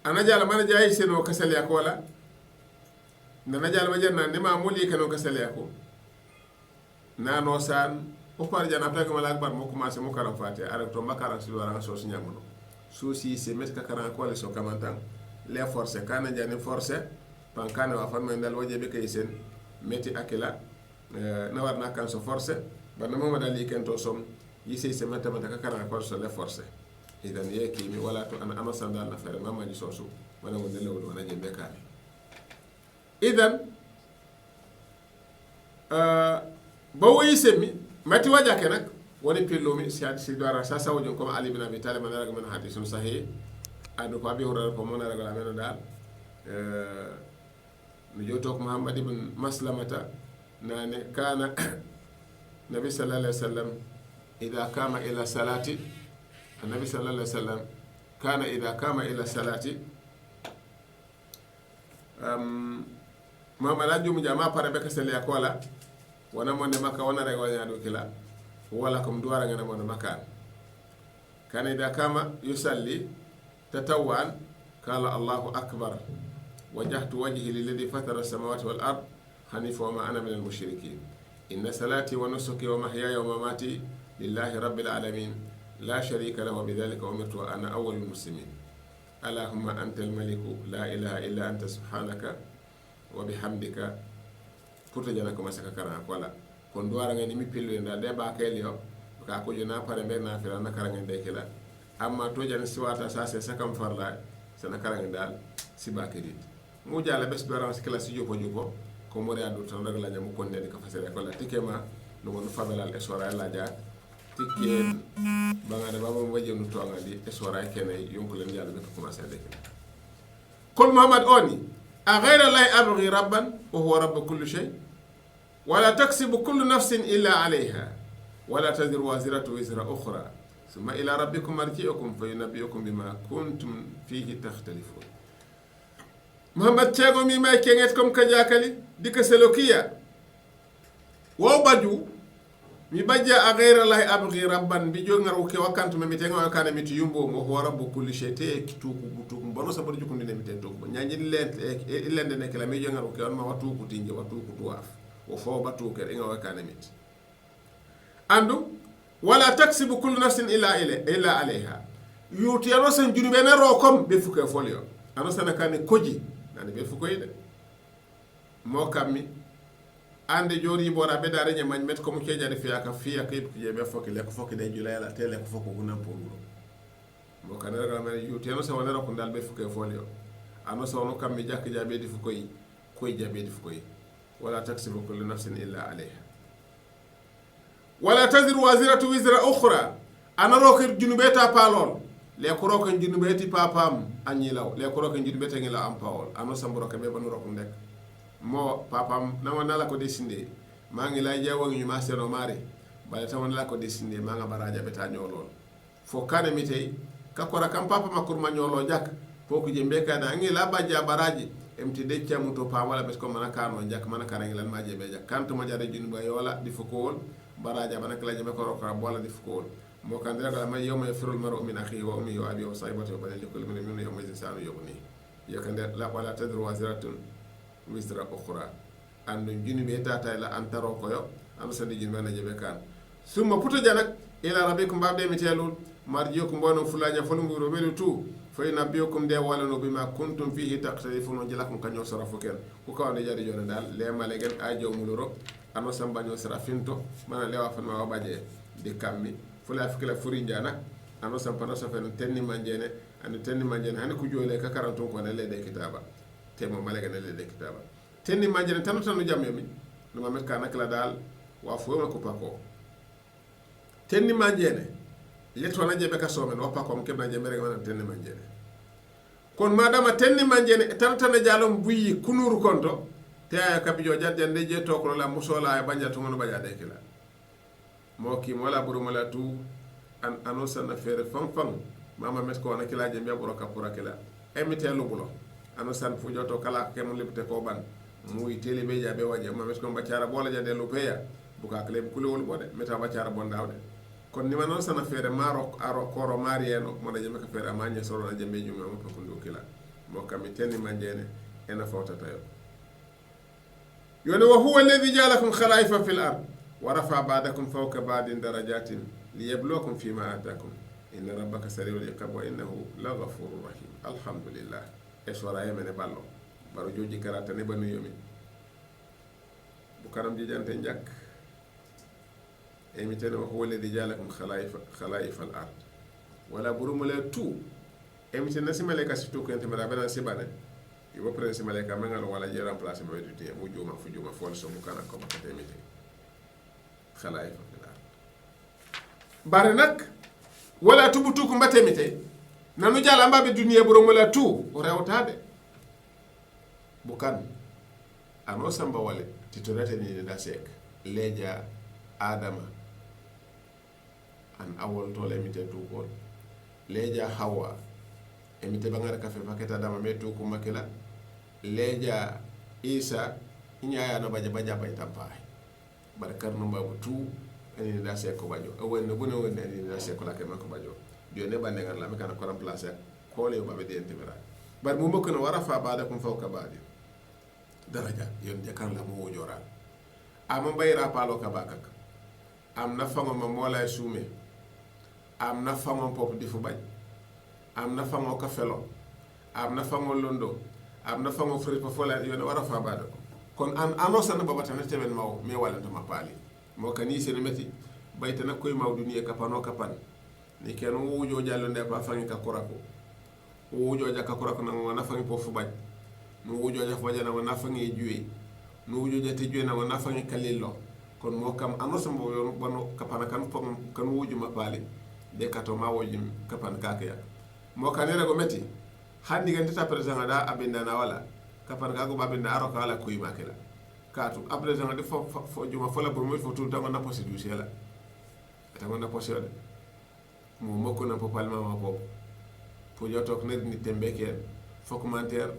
ana jala mana jayi seno kasal yakola na jala wajar na ni ma muli kano kasal yako na no san o par jana ta ko mala akbar mo commencé mo karam fati ara to makara si wara so nyamuno so si se met ka karan ko le so kamantan les forcer kana jani forcer pan kana wa fan men dal waje be kay sen meti akila na war na kan so forcer bana mama dal yikento som yise se meta mata kakara ko so le forcer idan yeki mi wala to ana ama sandal na fere mama ji soso wala wonde lewul wala jembe kani idan bo yise mi mati waja ke nak woni pillomi si hadisi dara sa sawjon comme ali ibn abi talib man raga man hadisun sahih adu ko abi hurara ko mon raga men dal mi jotok muhammad ibn maslamata nane kana النبي صلى الله عليه وسلم إذا قام إلى صلاة النبي صلى الله عليه وسلم كان إذا قام إلى صلاة ما ملاجو مجمع فربك سلي أقوالا وانا من مكة وانا رجوا يادو كلا ولا كم دوارا عنا من مكان كان إذا قام يصلي تتوعا قال الله أكبر وجهت وجهي للذي فطر السماوات والأرض حنيفا وما أنا من المشركين إن صلاتي ونسكي ومحياي ومماتي لله رب العالمين لا شريك له وبذلك أمرت وأنا أول المسلمين. اللهم أنت الملك لا إله إلا أنت سبحانك وبحمدك فرتجناكم مسكا كرا ولا كون دوارا ngani mi pillu nda de ba kelio ka ko jona pare be na fira na karanga de kila amma to jan siwata sa se sakam farla sana karanga dal sibakedi mu jala bes dorance classe jopo jopo ko mo reado tan rag la jam ko ndeni ka fasere ko la tikema no won famelal esora la ja tikke bangade baba mo wajenu to ngadi esora kene yonko len yalla be ko commencer de kul muhammad oni a ghayra la abghi rabban wa huwa rabb kulli shay ولا تكسب كل نفس إلا عليها ولا تزر وازرة وزر أخرى ثم إلى ربكم مرجعكم فينبئكم بما كنتم فيه تختلفون muhammad cego mi may kenget comme kajakali dika selokiya wo baju mi bajja a ghayra allahi abghi rabban bi jo ngaru ke wakantu mi tenga kana mi yumbo mo ho rabbu kulli shay te kituku butuku bono sabar jukundi ne mi ten to nyaji lende ne kala mi jo ngaru ke on ma watu ku tinje watu ku tuaf wo fo batu ke nga wakana mi andu wala taksibu kullu nafsin illa alayha yuti ano sen junube ne ro kom be fuke folio ano sana kane koji nani be fuko yide mo kammi ande jori bora be dare nya man met ko mu keja de fiya ka je be foki le ko foki de jula yala tele ko foko guna polo mo kanera ga men yuti ano sa wona ro ko dal be fuke folio ano sa wono kammi jakki jabe di fuko yi koy jabe di fuko yi wala taksibu kullu nafsin illa alayha wala taziru waziratu wizra ukhra ana rokir junubeta palol le ko rokan junubeti papam anyilaw le ko rokan junubeta ngila am pawol ano sambro ka be banu rokun dek mo papam nawa nala ko desinde mangi la jawo ngi ma seno mare bale tawana la ko desinde manga baraja beta nyolol fo kane mitey ka ko rakam papa makur ma nyolo jak foko je mbeka na ngi la bajja baraji emti decca muto pa wala bes ko mana kano jak mana kana ngi lan maje be jak kanto ma jade junuba yola di fokol baraja bana kala jabe ko rokra bola di fokol mo kan dira ma yawma yafirul mar'u min akhihi wa ummihi wa abihi wa sahibatihi wa banihi kullu min yawma insanu yughni yakande la wala tadru waziratun wizra ukhra andu junube tata la antaro koyo am sandi junube na jabe kan summa puto janak ila rabbikum babde mitelul marjiukum bono fulanya folunguro belu tu fa inabiyukum de wala no bima kuntum fihi taqtalifun jalakum kanyo sarafu ken ko kawde jadi jona dal le malegen ajo muluro ano sambanyo sarafinto mana lewa fan ma baje de kammi fula fikla furinjana ano sampana safen tenni manjene anu tenni manjene hani ku jole ka karanton ko ne le de kitaba temo malegen le de kitaba tenni manjene tanu tanu jamme mi no mamet kana kala dal wa fo ma ko pako tenni manjene letto na jebe ka somen wa pako kebna jebe rek man tenni manjene kon madama tenni manjene tanu tanu jalom buyi kunuru konto te kabijo jadde je to ko la musola e banja to ngono baja de kila mo ki mola buru mola tu an anosa na fere fam mama met ko na kila je mbia buro kapura kila emite lu bulo anosan fu joto kala ke mo libte ko ban muy tele be jabe waje mama met ko bacara bola jade lu peya buka kale bu kulewol bode meta bacara bon dawde kon ni manon sana fere marok aro koro marieno mo da jeme ka fere amanya soro na jembe juma mo ko ndo kila mo kamite ni manjene ena fawta tayo yone wa huwa alladhi ja'alakum khala'ifa fil ard wa rafa'a ba'dakum fawqa ba'din darajatin liyabluwakum fima atakum inna rabbaka sari'ul iqab wa innahu laghafurur rahim alhamdulillah eswara yemene ballo baro joji karata ne banu yomi bu karam jijante jak emitene wa huwa alladhi ja'alakum khala'ifa al ard wala burumule tu emitene simale ka situ ko entemara bana sibane ibo prince maleka mengal wala je remplacer ma wedu te mu juma fu juma fol so mu kana ko bakate mi khalay fa bare nak wala tubutu ko mbate mi te nanu jala mbabe duniya buro wala tu o rewtade bukan ano samba wale titorete ni da sek leja adama an awol to le mi te tu ko leja hawa emite bangar kafe paketa dama metu ko makela leja isa inyaya no baja bay tampay barkar no babu tu eni da se ko bajo wonne bune wonne eni da se ko la ke mako bajo dio ne bande ngal la me kana ko remplacer ko le babe de entibara bar mu mako no wara fa baada kum fawka baadi daraja yon jakar la mo wojora am bayra palo ka bakak am na fama ma mola sume am na fama pop di fu bañ am na fango kafelo am na fango londo am na fango fri pa fola yone wara fa bado kon an anosa na babata na temen maw me wala to mapali mo kani sene meti bayta na koy maw duniya kapano kapan ni ken wujo jallo nde pa fangi ka korako wujo ja ka korako na wana fangi po fu bañ no wujo ja fa jana wana fangi juwe no wujo ja te juwe na wana fangi kalillo kon mo kam anosa mbo yon bono kapana kan wujo mapali de kato mawojim kapan kakaya mo kanere go meti handi gante ta president da abinda na wala kapan gago babinda aro kala ko yimakela katu president de fo juma fola bur mo fo tout tango na posi du sela tango na posi de mo moko na po palma ma po jotok ne ni tembe ken fo commentaire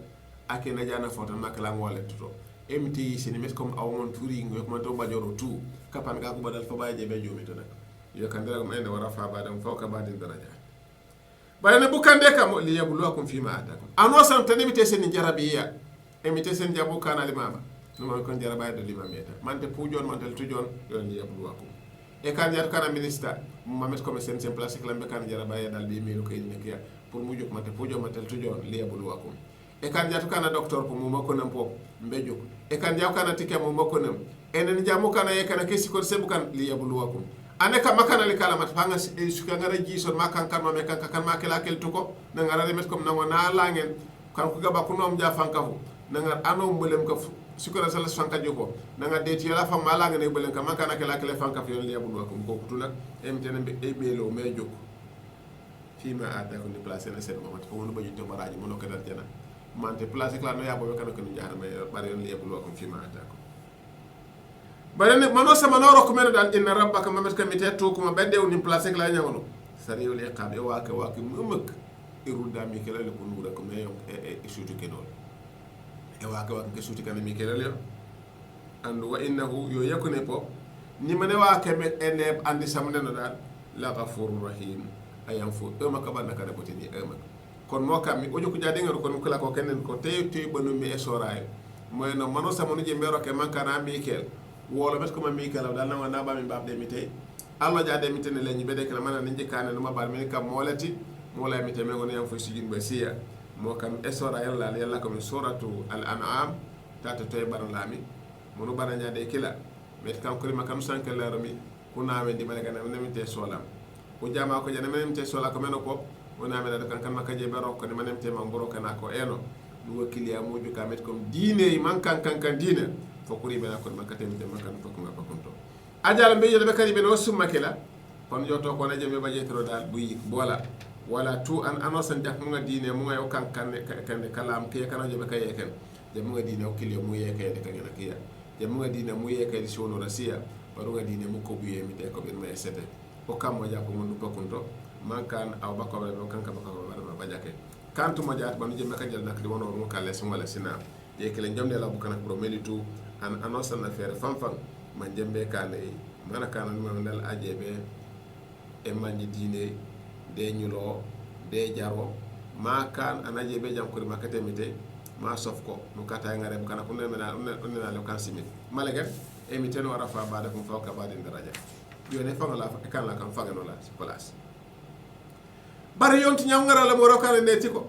ake na jana foto nakala ngole to MT sini mes comme aw mon turi ngoy ko to bajoro tu kapan ga ko badal fa baye be jomi to nak yo kandira ko ende wara fa badam fawka badin daraja bayana bukande kam li yabluwakum fima atakum anosan tani mite seni jarabiya emite sen jabu kana limama no kon jarabay do limam yeta mante pujon mantel tujon yo li yabluwakum e kan yar kana ministre mamet comme sen place klambe kan jarabay dal bi melu kay nekiya pour mu jok mate pujon mantel tujon li yabluwakum e kan jatu kana docteur ko mu mako nam pop mbejo e kan jaw kana tike mu mako nam enen jamu kana e kana kesi ko sebu kan li yabluwakum ane ka makana li kala mat fanga suka ngara jison makan kan ma mekan kan ma kala kel tuko na ngara remet comme nango na langen kan ko gaba ko nom ja fanka fu na ngar ano mbolem ka suka sala fanka joko na nga deti la fam ma langen e bolen ka makana kala kala fanka fu li yabluwakum ko kutuna emtene be e belo me joko fima ata ko ni place na sen mamat ko no baji to baraji mo no kadal jana mante place kala no yabo be kan ko ni jaara me bare li yabluwakum fima ata ko barene mano sama noro ko men dal inna rabbaka mamet kamite to kuma bedde woni place la nyawono sari wala iqab e waka mumak iruda mi kala le ko nura ko meyo e suuti kenol e waka ke suuti kan mi kala le andu wa innahu yo yakune po ni mane waka me ene andi samne no dal la ghafurur rahim ayam fu e maka banna kada botini e maka kon mo kam mi ojo ko jade ngaro kon kala ko kenen ko te banu mi e soray moy no mano sama no je mbero ke mankana mi kel wolo met ko mami kala dal na na ba mi babde mi tay Allah ja de mi tene leñi be de kala man ni jikane no mabal mi kam molati mola mi teme ngone yam fo sujin be siya mo kam esora yalla yalla ko suratu al an'am tata toy baralami mono baranya de kila met kam ko ma kam sanke la rami kuna me di malaga na mi te solam ko jama ko jana men te sola ko meno ko wona me da kan makaje be rokko ni manem te ma ngoro kana ko eno du wakili amuju kamet kom diine man kan diine fokuri bena kon makatem de makan fokku nga pakonto ajala be yele be kari be no summa kala kon yoto ko na jeme baje tro dal buyi bola wala tu an anosan jak mu nga diine mu nga yo kan kalam ke kana jebe kay eken je mu nga diine o kili mu yeke de kagena kiya je mu nga diine mu yeke di sono rasiya baru nga diine mu ko buye mi de ko ben may sete o kam mo japo mu pakonto man kan aw bakko be kan ka bakko ba bajake kantu mo jaat banu jeme ka jel nak di wono mu kale sun wala sina je kele jomde la bu kana pro melitu an anosan affaire fanfan man jembe kane mana kana ma ndal ajebe e manji dine de nyulo de jaro ma kan anajebe jam ko makate mite ma sofko no kata ngare kana ko nena le kan simit malaga e miten wara fa bada ko fawka bada daraja yone fa la kan la kan fagano la place bar yonti nyam ngara la mo rokane ne tiko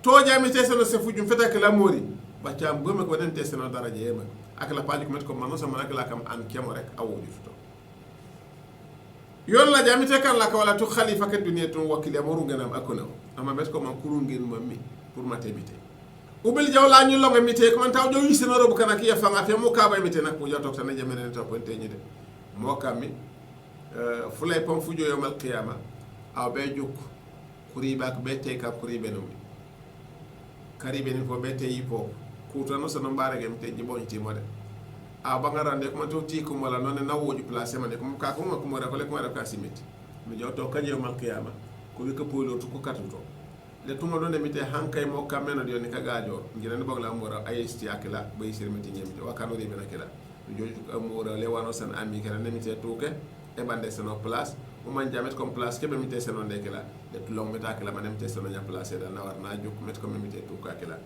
to jami teseno se fujum feta kala mori bacam gome ko den teseno daraja yema ak la paji ko met ko mano sama ak la kam an kemo rek awoju to yon la jami te kan la ka wala tu khalifa ka dunya tun wakil amoru nganam akono ama met ko man kuru ngin mammi pour ma tebite ubil jawla ñu longa mité ko man taw do yisino robu kana ki ya fanga fe mo ka bay mité nak mo jotok tan jamene to ko teñi de mo kammi fulay pom fujo yomal qiyama aw be juk kuriba ko be te ka kuribe no karibe ni ko be te yipo kutano sono mbarege mte jibon ti mode a bangarande ko to ti ko wala non na woju place man ko ka ko ko mora ko le ko mara ka simiti mi joto kanyo mal qiyama ko wi ko polo to ko katuto le tuma don mi te hankay mo kameno de ni ka gajo ngira ne bogla mora ayesti akila bay sirmeti nyemte wakano de bena kila mi joju ko mora le wano san ami kala ne mi te toke e bande sono place mo man jamet comme place ke be mi te sono de kila de tulong meta kala manem te sono nya place da na war na juk met ko mi te toka kila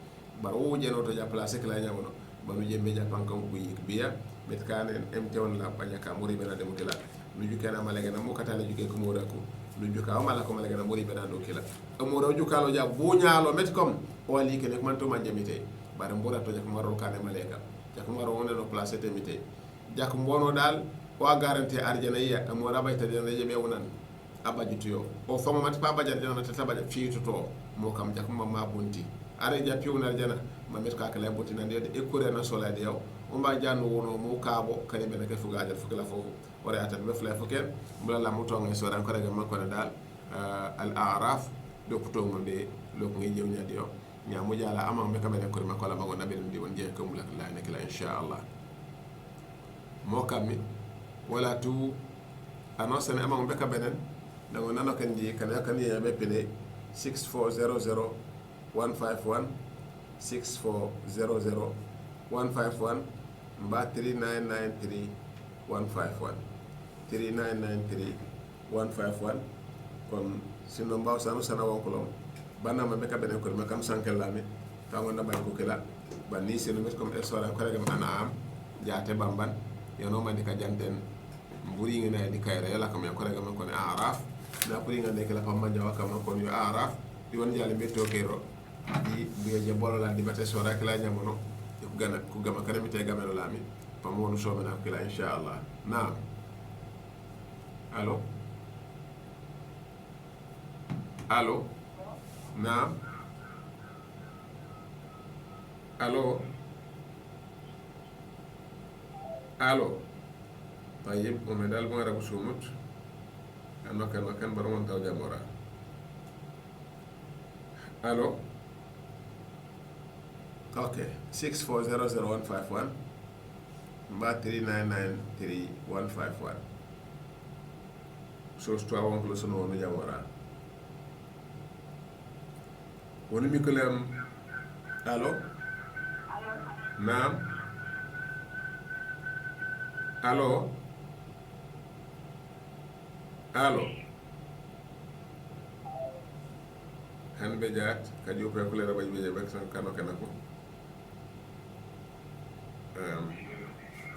baro jeno to ja place kala nyamono banu jembe ja pankam ko yik biya bet kanen emte on la banya ka muri bena dem kila lu jukana malega na mo katale juke ko mora ko lu juka mala ko malega na muri bena do kila amoro jukalo ja buñalo met kom o li ke nek man to man jamite bare mbora to ja ko maro kane malega ja ko maro wonen no place temite ja ko mbono dal o garantie arjana iya amora bayta de jebe wonan abajutuyo o fama mat pa bajar jana ta tabaja fiito to mo kam ja ko ma bunti are ja piwna jana ma met ka kala botina de e kore na sola de yaw o mba janno wono mo kaabo kale be na ke fuga jar fukala fofu ore atat be fla fuken bula la mo to ngay so ran ko rega makko dal al a'raf do ko to mo be lo ko ngay jew nya de yo nya mo jala amam be ka be ko makko la mago nabe ndi won je ko mula la nek la insha Allah mo kammi wala tu annonce ne amam be ka benen dango nano kan di kan ya be pele 6400 151 6400 151 mba 3993 151 3993 151 kon sino mbaw sanu sana wonkolom banna ma be ka benen ko me kam sankelami ta wonna bay ko kila banni sino met comme restaurant ko regam ana am jaate bamban yono mandi ka janten mburi ngina di kayre yala kam ko regam ko ne araf na puri ngande kala pam manja wakam ko yo araf di won jale metto kero di je bolola di bate sora kala nyamono ko gana ko gama kana mi te gamelo lami pam wonu so mena kila inshallah naam allo allo naam allo allo طيب ومدال بون راكو سومت انا كان برون تاو جامورا الو اوكي 6400 مba 3993 151 so sto awon ko sono no jamora woni mi kolem allo naam allo allo han be jaat ka jope ko lera bay be bak san kano kanako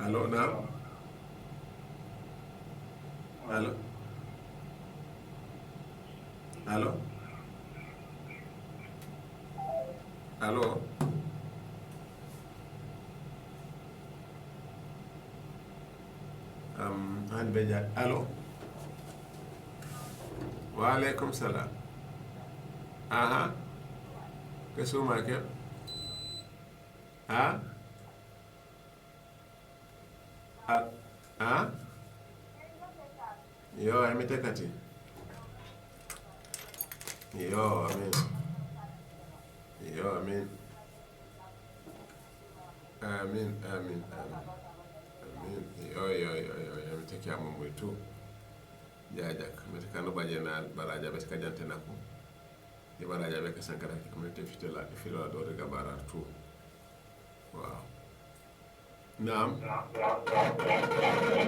allo naam allo allo allo han be jaat allo waaleykum salaam aha ke suma ke ha ha yo amite kati yo amin yo amin amin amin amin yo amite kyamu mwitu jajak mete kanu bajena baraja beska jante nako di baraja beka sankara ki community fitela filo do de gabara tout waaw naam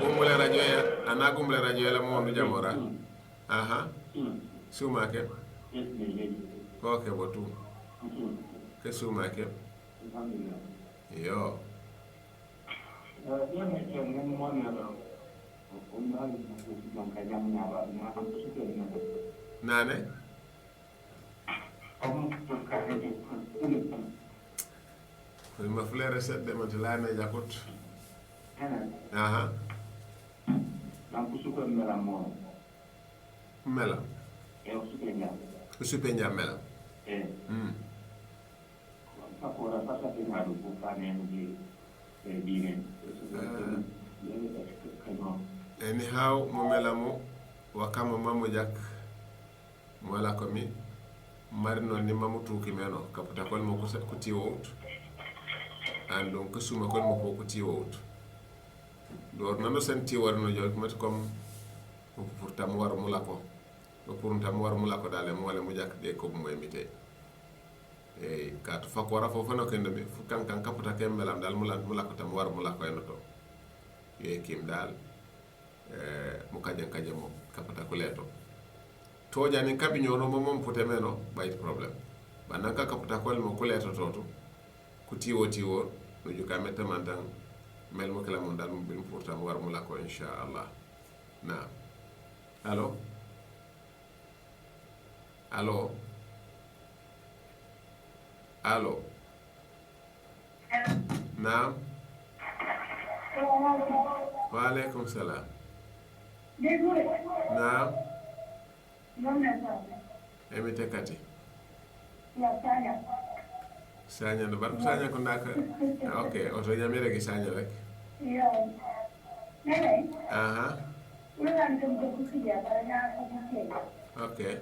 gumbule radio ya ana gumbule radio la mo ndu jamora aha suma ke ko ke botu ke suma ke yo nane ko ma flere sedde ma tilane jakut aha dan ko suko mela mo mela ko supenya mela fa ko ra passa ke na do ko fane ni dine anyhow mo mela mo wakama mamu jak mo la ko mi marino ni mamu tuki meno kaputa kol mo ko tiwot and donc suma kol mo ko tiwot dor nano senti warno jog met comme pour tam war mu lako pour tam war mu lako dale mo wala mu jak de ko mo emité e kat fa ko ra fofo no kende be fu kan kaputa kem melam dal mu lako tam war mu lako enoto ye kim dal mu kaje mo kaputa ko leto to jani kabi nyono mom puté meno bayit problème banaka kaputa ko mo ko leto toto ku tiwo no juka metta mantan mel mo kala mon dal mo bin pourtant war mu la ko inshallah na allo allo allo naam wa alaykum salam naam emite kati sanya no ban sanya ko ndaka okay oto nyamere gi sanya rek iya nene aha ulan dum ko kuya baranya ko kuya okay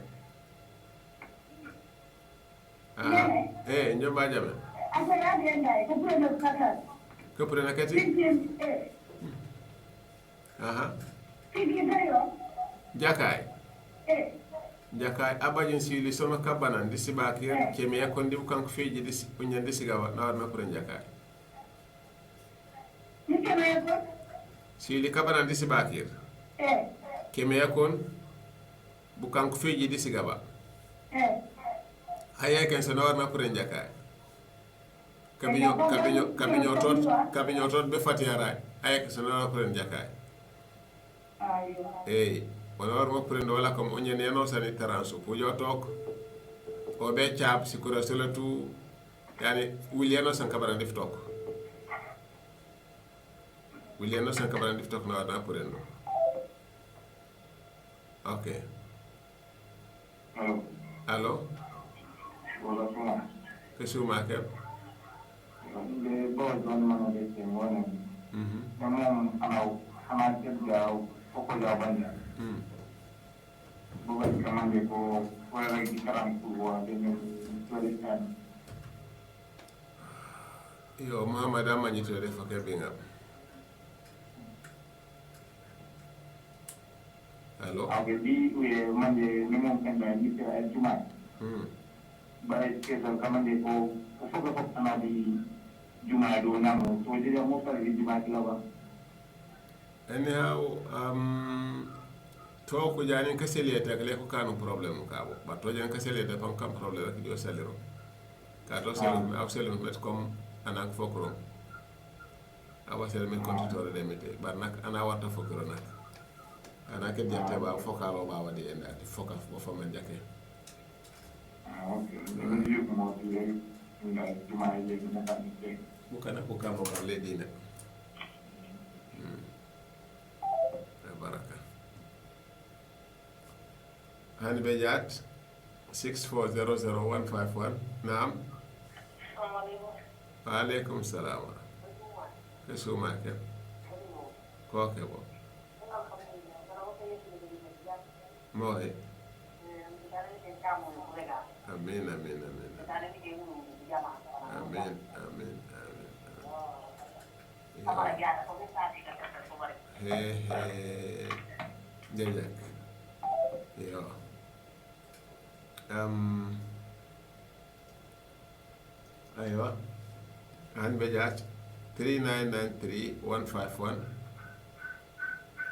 nyo ba jame asa ya denda ko pure no kaka ko pure na kati aha kiki dayo jakai Jaka abajin sili sono kabana ndisi bakir keme yakondi bukan ko feji disi unya disi gawa na warna kuren jaka sili kabana ndisi bakir keme yakon bukan ko feji disi gawa haya ken so na warna kuren jaka kabinyo tot be fatiara haya ken so na warna kuren jaka wala war mo prendo wala comme onye neno sani taransu pujo tok o be chap sikura selatu yani williano san kabara def tok williano san kabara def tok na da prendo okay allo wala sama ke suma ke de bo don mana de te wona mamo ana tedga ko ya banda bukan kamande ko wala di karam ko wa de ni tulisan yo mama da mani to de fake binga allo age di we mande ni mo kanda ni te al juma bare ke so kamande ko foga ko ana di juma do na mo to de mo fa di juma ki lawa anyhow to ko jani ka seleta kale ko kanu problem ka bo ba to jani ka seleta pam kam problem ki do salero ka to selu aw selu met comme anak fokro awa selu met kontitore de mete bar nak ana warta fokro nak ana ke jante ba fokalo ba wadi enda di foka bo fa man jake okay ni yu mo ti nda juma ye na ta ni te bukana ko kamo ba le dina baraka hani be jat 6400151 naam alaikum salam ke suma ke ko ke bo moy amin amin amin amin amin jajak yo aywa han be jat 3993151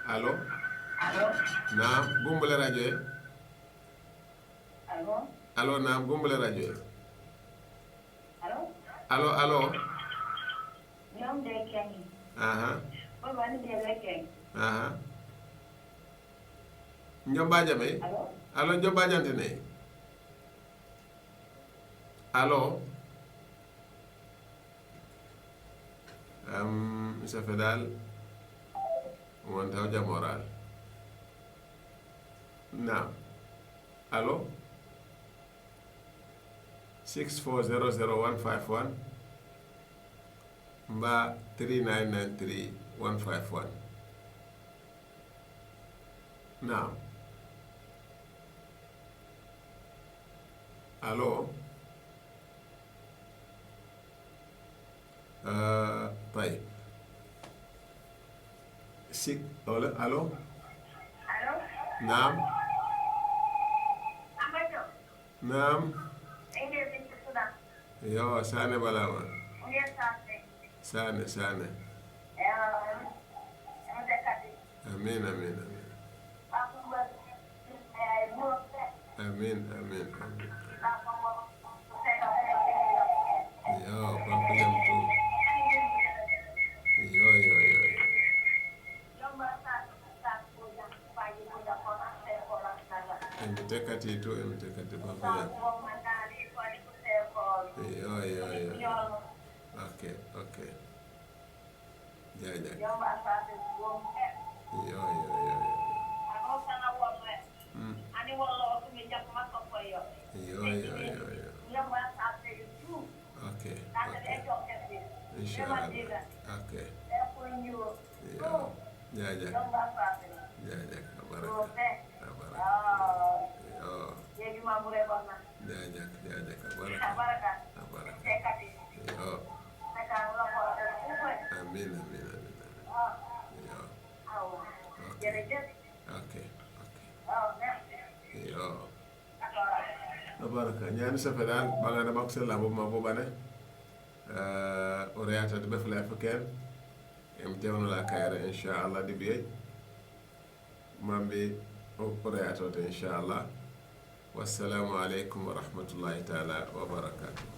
allo naam gumbale radio allo naam gumbale radio allo aha aha njomba jame allo njomba jante ne allo Mr. Fedal won taw jamoral na allo 6400151 mba 3993151 now allo طيب الو نعم نعم يا سانه بلاما سانه امين امين امين امين امين yo kon ko jam tu yo emite kati to emite kati ba ko jam yo okay jaja yo ani wala ko mi japp ma ko yo okay inshallah okay jaja baraka baraka amin okay yo baraka ñaani safe dal bagana bakse la bo ma bo bane o reata de befla africaine em tewno la kayra inshallah de biye mambe o reata de inshallah wassalamu alaikum wa rahmatullahi ta'ala wa barakatuh